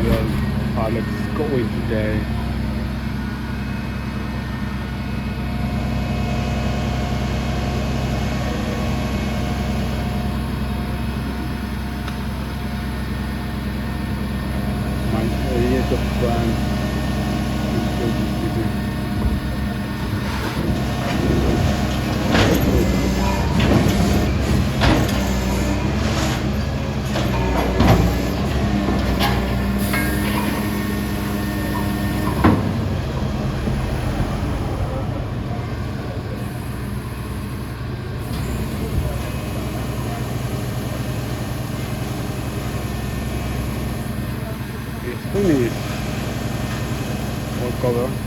tutorial. Let's go in today. My areas of France is so distributed. It's finished. All cover.